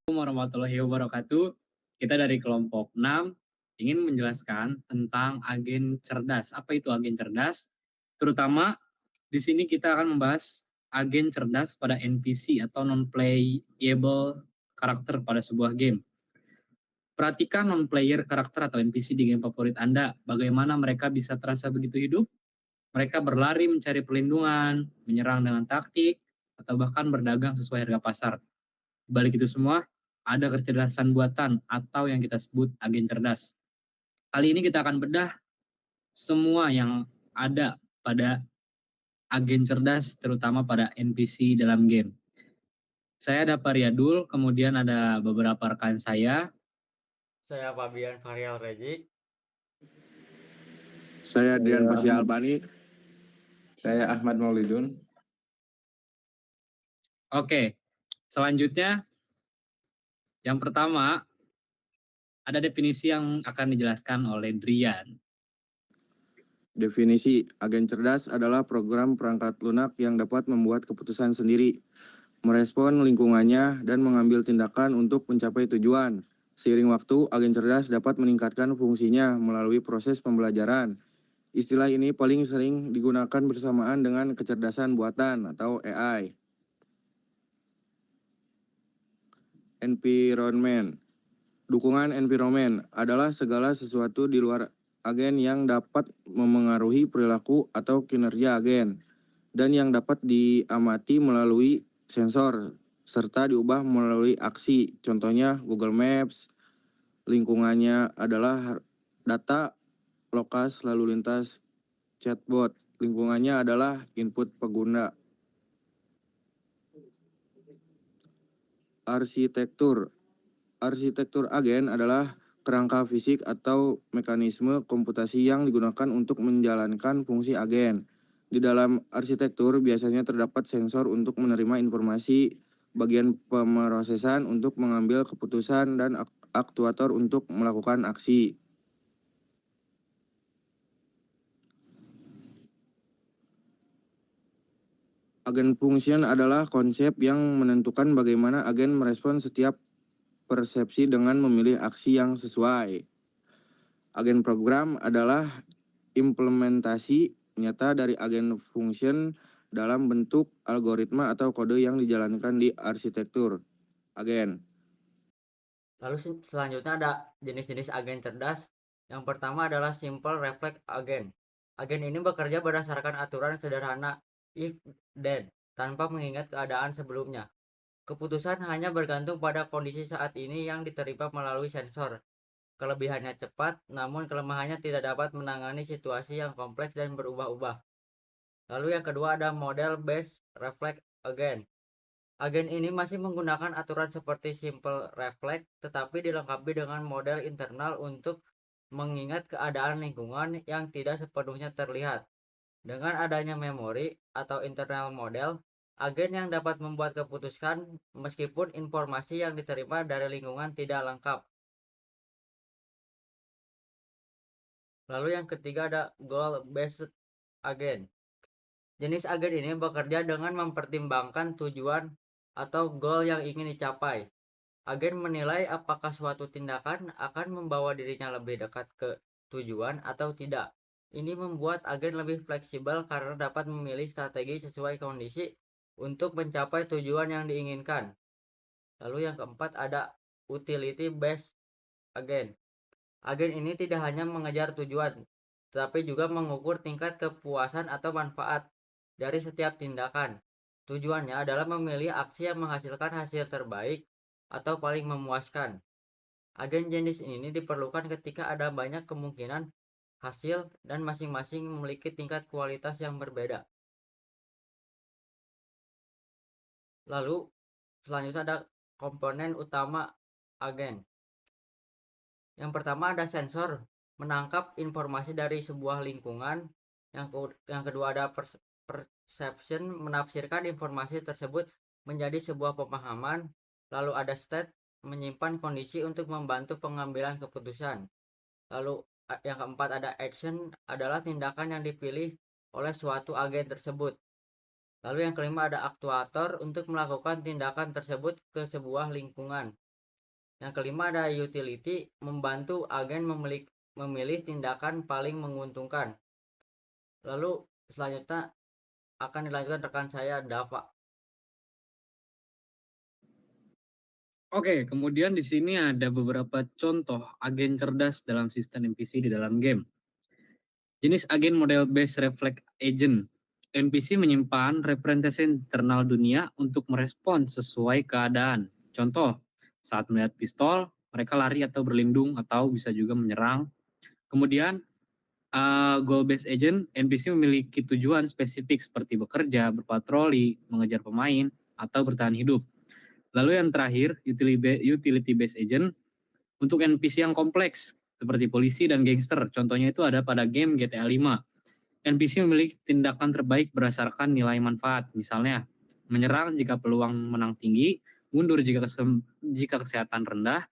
Warahmatullahi wabarakatuh. Kita dari kelompok 6 ingin menjelaskan tentang agen cerdas. Apa itu agen cerdas? Terutama di sini kita akan membahas agen cerdas pada NPC atau non-playable karakter pada sebuah game. Perhatikan non-player karakter atau NPC di game favorit Anda. Bagaimana mereka bisa terasa begitu hidup? Mereka berlari mencari perlindungan, menyerang dengan taktik, atau bahkan berdagang sesuai harga pasar. Balik itu semua, ada kecerdasan buatan atau yang kita sebut agen cerdas. Kali ini kita akan bedah semua yang ada pada agen cerdas, terutama pada NPC dalam game. Saya ada Pariadul, kemudian ada beberapa rekan saya. Saya Fabian Varial Regi. Saya Dian Pasya Albani. Saya Ahmad Maulidun. Oke, selanjutnya yang pertama ada definisi yang akan dijelaskan oleh Drian. Definisi agen cerdas adalah program perangkat lunak yang dapat membuat keputusan sendiri, merespon lingkungannya, dan mengambil tindakan untuk mencapai tujuan. Seiring waktu, agen cerdas dapat meningkatkan fungsinya melalui proses pembelajaran. Istilah ini paling sering digunakan bersamaan dengan kecerdasan buatan atau AI. Environment. Dukungan environment adalah segala sesuatu di luar agen yang dapat memengaruhi perilaku atau kinerja agen dan yang dapat diamati melalui sensor serta diubah melalui aksi. Contohnya Google Maps. Lingkungannya adalah data, lokas lalu lintas, chatbot. Lingkungannya adalah input pengguna. Arsitektur. Arsitektur agen adalah kerangka fisik atau mekanisme komputasi yang digunakan untuk menjalankan fungsi agen. Di dalam arsitektur biasanya terdapat sensor untuk menerima informasi, bagian pemrosesan untuk mengambil keputusan, dan aktuator untuk melakukan aksi. Agen function adalah konsep yang menentukan bagaimana agen merespon setiap persepsi dengan memilih aksi yang sesuai. Agen program adalah implementasi nyata dari agen function dalam bentuk algoritma atau kode yang dijalankan di arsitektur agen. Lalu selanjutnya ada jenis-jenis agen cerdas. Yang pertama adalah simple reflex agen. Agen ini bekerja berdasarkan aturan sederhana if then tanpa mengingat keadaan sebelumnya. Keputusan hanya bergantung pada kondisi saat ini yang diterima melalui sensor. Kelebihannya cepat, namun kelemahannya tidak dapat menangani situasi yang kompleks dan berubah-ubah. Lalu yang kedua ada model based reflex agen. Agen ini masih menggunakan aturan seperti simple reflex, tetapi dilengkapi dengan model internal untuk mengingat keadaan lingkungan yang tidak sepenuhnya terlihat. Dengan adanya memori atau internal model, agen yang dapat membuat keputusan meskipun informasi yang diterima dari lingkungan tidak lengkap. Lalu yang ketiga ada goal-based agen. Jenis agen ini bekerja dengan mempertimbangkan tujuan atau goal yang ingin dicapai. Agen menilai apakah suatu tindakan akan membawa dirinya lebih dekat ke tujuan atau tidak. Ini membuat agen lebih fleksibel karena dapat memilih strategi sesuai kondisi untuk mencapai tujuan yang diinginkan. Lalu yang keempat ada utility based agen. Agen ini tidak hanya mengejar tujuan, tetapi juga mengukur tingkat kepuasan atau manfaat dari setiap tindakan. Tujuannya adalah memilih aksi yang menghasilkan hasil terbaik atau paling memuaskan. Agen jenis ini diperlukan ketika ada banyak kemungkinan hasil dan masing-masing memiliki tingkat kualitas yang berbeda. Lalu selanjutnya ada komponen utama agen. Yang pertama ada sensor, menangkap informasi dari sebuah lingkungan. Yang kedua ada perception, menafsirkan informasi tersebut menjadi sebuah pemahaman. Lalu ada state, menyimpan kondisi untuk membantu pengambilan keputusan. Lalu yang keempat ada action, adalah tindakan yang dipilih oleh suatu agen tersebut. Lalu yang kelima ada aktuator, untuk melakukan tindakan tersebut ke sebuah lingkungan. Yang kelima ada utility, membantu agen memilih tindakan paling menguntungkan. Lalu selanjutnya akan dilanjutkan rekan saya Dava. Oke, kemudian di sini ada beberapa contoh agen cerdas dalam sistem NPC di dalam game. Jenis agen model Base Reflect Agent. NPC menyimpan representasi internal dunia untuk merespon sesuai keadaan. Contoh, saat melihat pistol, mereka lari atau berlindung atau bisa juga menyerang. Kemudian, goal based agent, NPC memiliki tujuan spesifik seperti bekerja, berpatroli, mengejar pemain, atau bertahan hidup. Lalu yang terakhir, utility based agent, untuk NPC yang kompleks seperti polisi dan gangster. Contohnya itu ada pada game GTA 5. NPC memiliki tindakan terbaik berdasarkan nilai manfaat. Misalnya, menyerang jika peluang menang tinggi, mundur jika kesehatan rendah,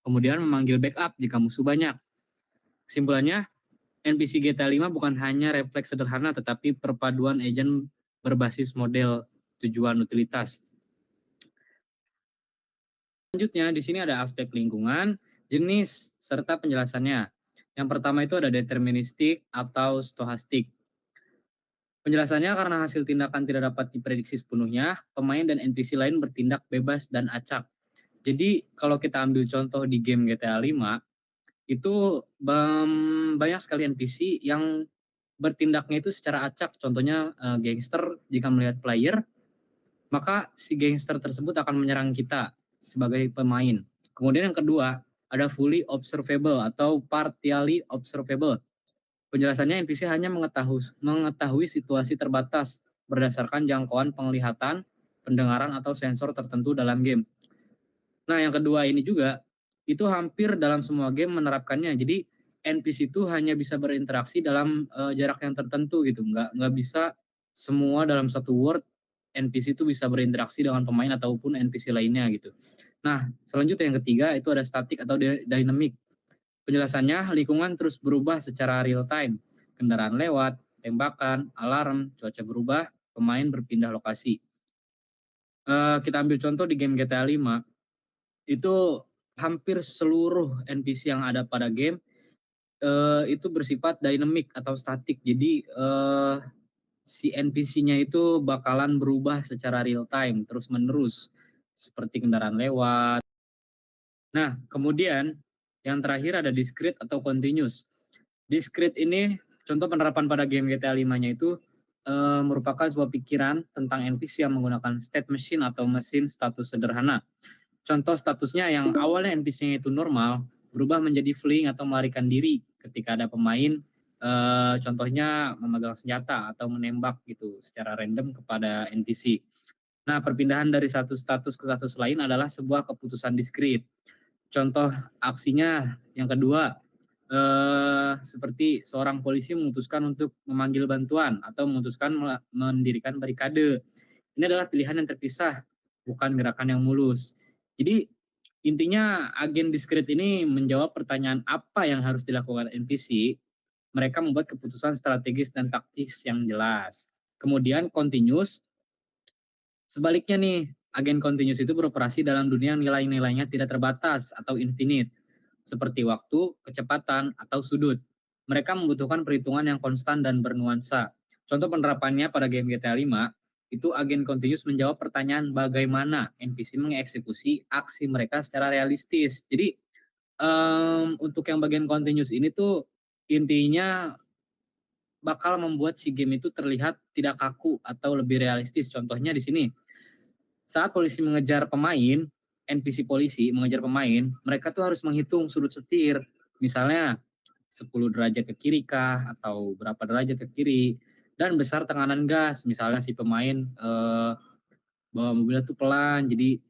kemudian memanggil backup jika musuh banyak. Kesimpulannya, NPC GTA 5 bukan hanya refleks sederhana, tetapi perpaduan agent berbasis model tujuan utilitas. Selanjutnya, di sini ada aspek lingkungan, jenis, serta penjelasannya. Yang pertama itu ada deterministik atau stochastik. Penjelasannya karena hasil tindakan tidak dapat diprediksi sepenuhnya, pemain dan NPC lain bertindak bebas dan acak. Jadi kalau kita ambil contoh di game GTA 5, itu banyak sekali NPC yang bertindaknya itu secara acak. Contohnya gangster jika melihat player, maka si gangster tersebut akan menyerang kita sebagai pemain. Kemudian yang kedua, ada fully observable atau partially observable. Penjelasannya NPC hanya mengetahui situasi terbatas berdasarkan jangkauan penglihatan, pendengaran, atau sensor tertentu dalam game. Nah, yang kedua ini juga, itu hampir dalam semua game menerapkannya. Jadi, NPC itu hanya bisa berinteraksi dalam jarak yang tertentu gitu. Nggak bisa semua dalam satu world, NPC itu bisa berinteraksi dengan pemain ataupun NPC lainnya gitu. Nah, selanjutnya yang ketiga, itu ada static atau dynamic. Penjelasannya, lingkungan terus berubah secara real time. Kendaraan lewat, tembakan, alarm, cuaca berubah, pemain berpindah lokasi. Kita ambil contoh di game GTA 5, itu hampir seluruh NPC yang ada pada game itu bersifat dynamic atau statik. Jadi si NPC-nya itu bakalan berubah secara real time, terus-menerus. Seperti kendaraan lewat. Nah, kemudian yang terakhir ada discrete atau continuous. Discrete ini contoh penerapan pada game GTA 5-nya itu merupakan sebuah pikiran tentang NPC yang menggunakan state machine atau mesin status sederhana. Contoh statusnya yang awalnya NPC-nya itu normal, berubah menjadi fleeing atau melarikan diri ketika ada pemain, contohnya memegang senjata atau menembak gitu secara random kepada NPC. Nah, perpindahan dari satu status ke status lain adalah sebuah keputusan diskrit. Contoh aksinya yang kedua, seperti seorang polisi memutuskan untuk memanggil bantuan atau memutuskan mendirikan barikade. Ini adalah pilihan yang terpisah, bukan gerakan yang mulus. Jadi intinya agen diskret ini menjawab pertanyaan apa yang harus dilakukan NPC. Mereka membuat keputusan strategis dan taktis yang jelas. Kemudian continuous, sebaliknya nih, agen continuous itu beroperasi dalam dunia yang nilai-nilainya tidak terbatas atau infinite, seperti waktu, kecepatan, atau sudut. Mereka membutuhkan perhitungan yang konstan dan bernuansa. Contoh penerapannya pada game GTA 5, itu agen continuous menjawab pertanyaan bagaimana NPC mengeksekusi aksi mereka secara realistis. Jadi, untuk yang bagian continuous ini tuh intinya bakal membuat si game itu terlihat tidak kaku atau lebih realistis. Contohnya di sini, saat polisi mengejar pemain, NPC polisi mengejar pemain, mereka tuh harus menghitung sudut setir. Misalnya 10 derajat ke kiri kah, atau berapa derajat ke kiri, dan besar tekanan gas. Misalnya si pemain bawa mobilnya tuh pelan, jadi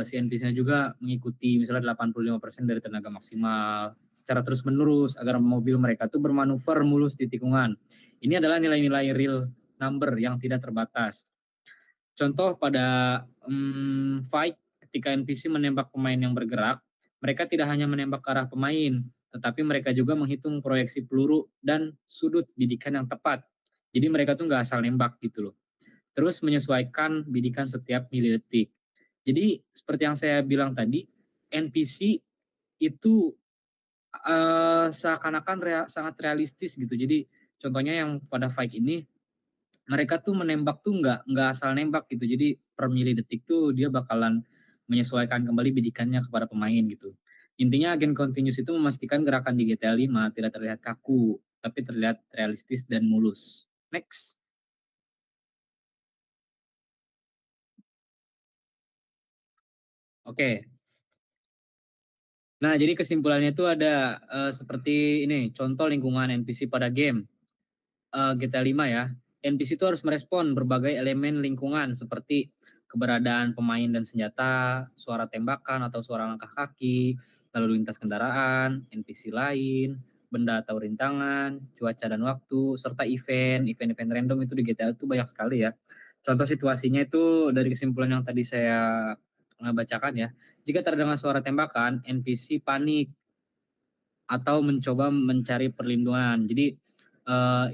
si NPC-nya juga mengikuti misalnya 85% dari tenaga maksimal secara terus-menerus agar mobil mereka tuh bermanuver mulus di tikungan. Ini adalah nilai-nilai real number yang tidak terbatas. Contoh pada fight ketika NPC menembak pemain yang bergerak, mereka tidak hanya menembak ke arah pemain, tetapi mereka juga menghitung proyeksi peluru dan sudut bidikan yang tepat. Jadi mereka tuh nggak asal nembak gitu loh. Terus menyesuaikan bidikan setiap milidetik. Jadi seperti yang saya bilang tadi, NPC itu seakan-akan sangat realistis gitu. Jadi contohnya yang pada fight ini mereka tuh menembak tuh nggak asal nembak gitu. Jadi per detik tuh dia bakalan menyesuaikan kembali bidikannya kepada pemain gitu. Intinya agen continuous itu memastikan gerakan di GTA 5 tidak terlihat kaku, tapi terlihat realistis dan mulus. Next. Oke. Nah, jadi kesimpulannya itu ada seperti ini, contoh lingkungan NPC pada game GTA 5 ya. NPC itu harus merespon berbagai elemen lingkungan seperti keberadaan pemain dan senjata, suara tembakan atau suara langkah kaki, lalu lintas kendaraan, NPC lain, benda atau rintangan, cuaca dan waktu, serta event-event random itu di GTA itu banyak sekali ya. Contoh situasinya itu dari kesimpulan yang tadi saya bacakan ya. Jika terdengar suara tembakan, NPC panik atau mencoba mencari perlindungan. Jadi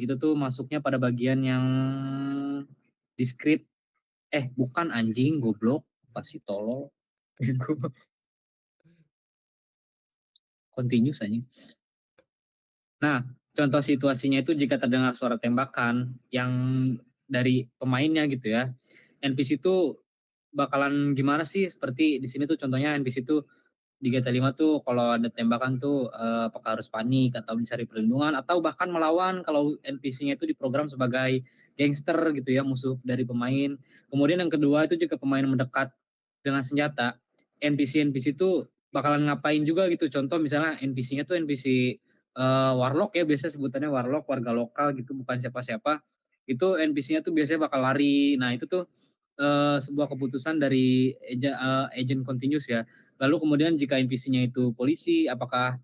itu tuh masuknya pada bagian yang diskrit. Bukan anjing, goblok, pasti tolol. Continuous anjing. Nah, contoh situasinya itu jika terdengar suara tembakan yang dari pemainnya gitu ya. NPC itu bakalan gimana sih? Seperti di sini tuh contohnya NPC itu di GTA 5 tuh kalau ada tembakan tuh apakah harus panik atau mencari perlindungan atau bahkan melawan kalau NPC-nya itu diprogram sebagai gangster gitu ya, musuh dari pemain. Kemudian yang kedua itu jika pemain mendekat dengan senjata, NPC itu bakalan ngapain juga gitu. Contoh misalnya NPC-nya tuh NPC warlock ya, biasa sebutannya warlock, warga lokal gitu, bukan siapa-siapa. Itu NPC-nya tuh biasanya bakal lari. Nah, itu tuh sebuah keputusan dari agent continuous ya. Lalu kemudian jika NPC-nya itu polisi, apakah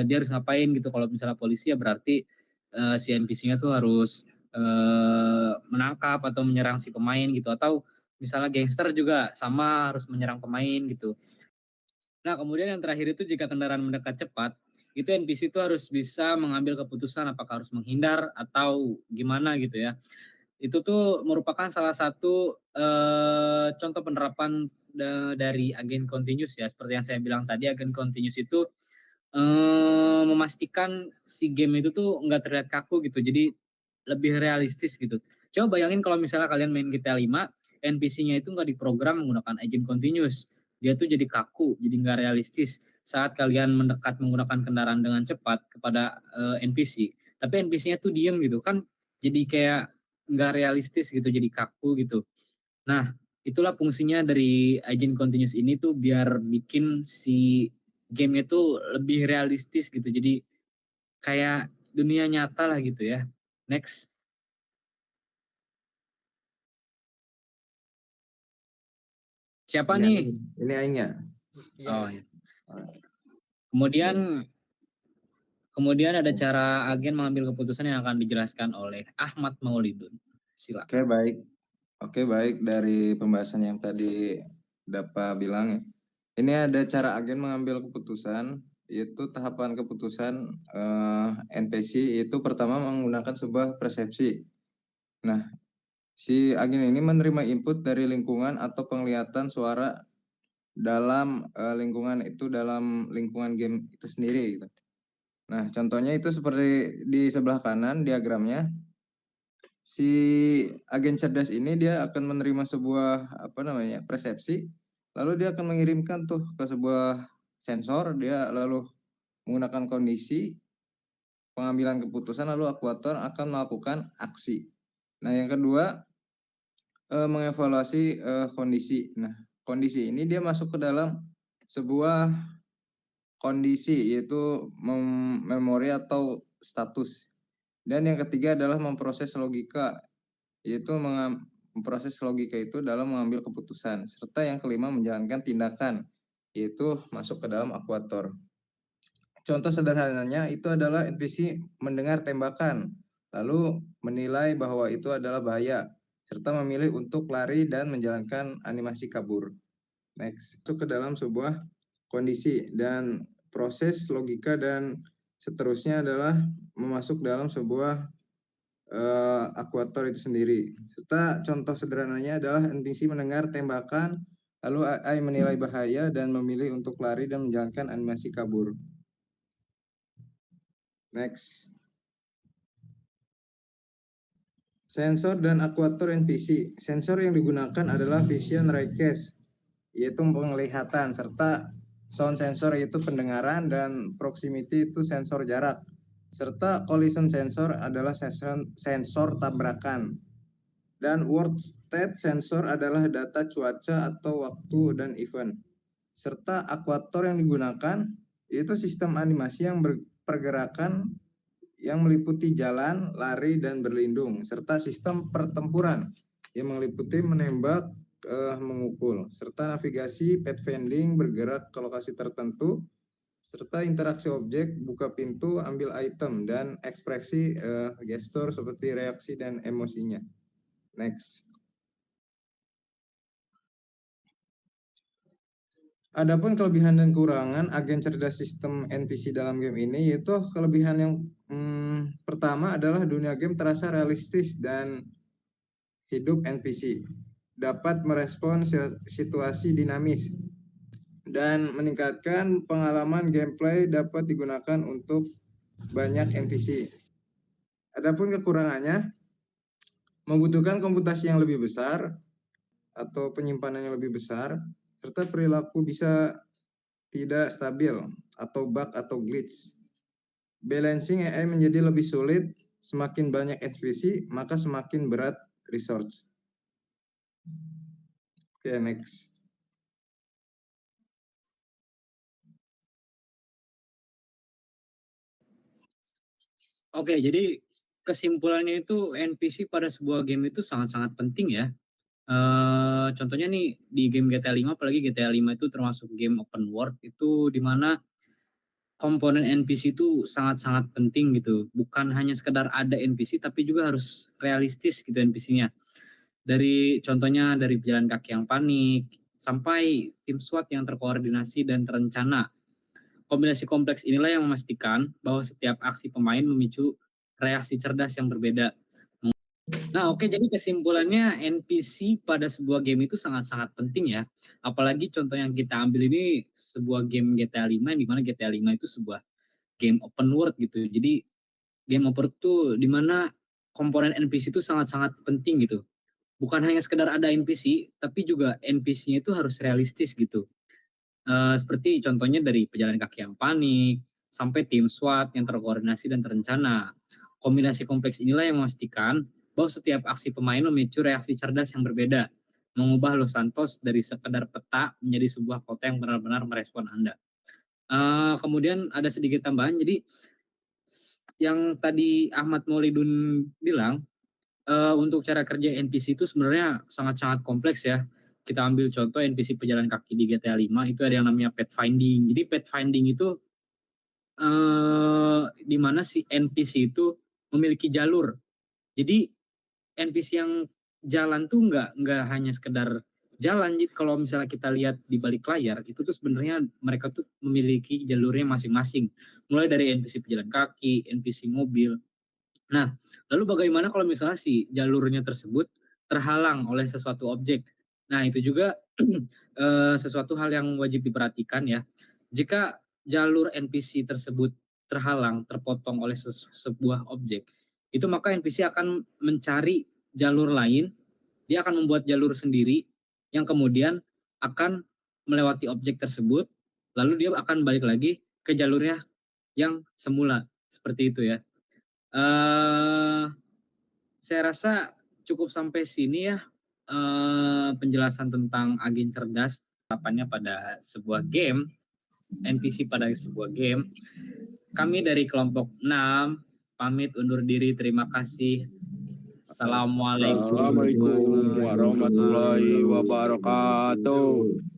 dia harus ngapain gitu? Kalau misalnya polisi ya berarti si NPC-nya tuh harus menangkap atau menyerang si pemain gitu. Atau misalnya gangster juga sama harus menyerang pemain gitu. Nah, kemudian yang terakhir itu jika kendaraan mendekat cepat, itu NPC itu harus bisa mengambil keputusan apakah harus menghindar atau gimana gitu ya. Itu tuh merupakan salah satu contoh penerapan dari agen continuous ya. Seperti yang saya bilang tadi, agen continuous itu memastikan si game itu tuh nggak terlihat kaku gitu. Jadi lebih realistis gitu. Coba bayangin kalau misalnya kalian main GTA 5, NPC-nya itu nggak diprogram menggunakan agent continuous. Dia tuh jadi kaku, jadi nggak realistis saat kalian mendekat menggunakan kendaraan dengan cepat kepada NPC. Tapi NPC-nya tuh diem gitu kan, jadi kayak nggak realistis gitu, jadi kaku gitu. Nah, itulah fungsinya dari agent continuous ini tuh biar bikin si game itu lebih realistis gitu. Jadi kayak dunia nyata lah gitu ya. Next. Siapa nih? Ini Aingnya. Oh, ya. Kemudian ada cara agen mengambil keputusan yang akan dijelaskan oleh Ahmad Maulidun. Silakan. Oke, baik dari pembahasan yang tadi Dapa bilang ya. Ini ada cara agen mengambil keputusan, yaitu tahapan keputusan NPC itu pertama menggunakan sebuah persepsi. Nah, si agen ini menerima input dari lingkungan atau penglihatan suara dalam lingkungan game itu sendiri gitu. Nah, contohnya itu seperti di sebelah kanan diagramnya. Si agen cerdas ini dia akan menerima sebuah persepsi, lalu dia akan mengirimkan tuh ke sebuah sensor, dia lalu menggunakan kondisi pengambilan keputusan, lalu akuator akan melakukan aksi. Nah, yang kedua mengevaluasi kondisi. Nah, kondisi ini dia masuk ke dalam sebuah kondisi, yaitu memori atau status. Dan yang ketiga adalah memproses logika, yaitu memproses logika itu dalam mengambil keputusan. Serta yang kelima menjalankan tindakan, yaitu masuk ke dalam akuator. Contoh sederhananya itu adalah NPC mendengar tembakan, lalu menilai bahwa itu adalah bahaya, serta memilih untuk lari dan menjalankan animasi kabur. Next, masuk ke dalam sebuah kondisi dan proses logika dan seterusnya adalah memasuk dalam sebuah akuator itu sendiri. Serta contoh sederhananya adalah NPC mendengar tembakan Lalu AI menilai bahaya dan memilih untuk lari dan menjalankan animasi kabur. Next. Sensor dan aktuator NPC. Sensor yang digunakan adalah vision ray gaze, yaitu penglihatan, serta sound sensor yaitu pendengaran, dan proximity itu sensor jarak. Serta collision sensor adalah sensor tabrakan. Dan world state sensor adalah data cuaca atau waktu dan event. Serta aktuator yang digunakan yaitu sistem animasi yang pergerakan yang meliputi jalan, lari, dan berlindung, serta sistem pertempuran yang meliputi menembak, memukul, serta navigasi, pathfinding, bergerak ke lokasi tertentu, serta interaksi objek, buka pintu, ambil item, dan ekspresi gestur seperti reaksi dan emosinya. Next. Adapun kelebihan dan kekurangan agen cerdas sistem NPC dalam game ini, yaitu kelebihan yang pertama adalah dunia game terasa realistis dan hidup. NPC dapat merespon situasi dinamis dan meningkatkan pengalaman gameplay, dapat digunakan untuk banyak NPC. Adapun kekurangannya, membutuhkan komputasi yang lebih besar atau penyimpanan yang lebih besar, serta perilaku bisa tidak stabil atau bug atau glitch. Balancing AI menjadi lebih sulit, semakin banyak NPC maka semakin berat research. Oke, next. Oke, jadi kesimpulannya itu NPC pada sebuah game itu sangat-sangat penting ya. Contohnya nih di game GTA 5, apalagi GTA 5 itu termasuk game open world itu di mana komponen NPC itu sangat-sangat penting gitu. Bukan hanya sekedar ada NPC tapi juga harus realistis gitu NPC-nya. Dari contohnya dari pejalan kaki yang panik sampai tim SWAT yang terkoordinasi dan terencana. Kombinasi kompleks inilah yang memastikan bahwa setiap aksi pemain memicu reaksi cerdas yang berbeda. Nah, oke, jadi kesimpulannya NPC pada sebuah game itu sangat-sangat penting ya. Apalagi contoh yang kita ambil ini sebuah game GTA 5, di mana GTA 5 itu sebuah game open world gitu. Jadi game open world itu di mana komponen NPC itu sangat-sangat penting gitu. Bukan hanya sekedar ada NPC, tapi juga NPC-nya itu harus realistis gitu. Seperti contohnya dari pejalan kaki yang panik, sampai tim SWAT yang terkoordinasi dan terencana. Kombinasi kompleks inilah yang memastikan bahwa setiap aksi pemain memicu reaksi cerdas yang berbeda, mengubah Los Santos dari sekedar peta menjadi sebuah kota yang benar-benar merespon Anda. Kemudian ada sedikit tambahan, jadi yang tadi Ahmad Maulidun bilang, untuk cara kerja NPC itu sebenarnya sangat-sangat kompleks ya. Kita ambil contoh NPC pejalan kaki di GTA 5 itu ada yang namanya pathfinding. Jadi pathfinding itu di mana si NPC itu memiliki jalur. Jadi NPC yang jalan tuh nggak hanya sekedar jalan. Jadi kalau misalnya kita lihat di balik layar itu tuh sebenarnya mereka tuh memiliki jalurnya masing-masing. Mulai dari NPC pejalan kaki, NPC mobil. Nah, lalu bagaimana kalau misalnya si jalurnya tersebut terhalang oleh sesuatu objek? Nah, itu juga sesuatu hal yang wajib diperhatikan ya. Jika jalur NPC tersebut terhalang, terpotong oleh sebuah objek, itu maka NPC akan mencari jalur lain, dia akan membuat jalur sendiri yang kemudian akan melewati objek tersebut, lalu dia akan balik lagi ke jalurnya yang semula, seperti itu ya. Saya rasa cukup sampai sini ya penjelasan tentang agen cerdas, harapannya pada sebuah game, NPC pada sebuah game. Kami dari kelompok 6 pamit undur diri. Terima kasih. Assalamualaikum Assalamualaikum warahmatullahi wabarakatuh.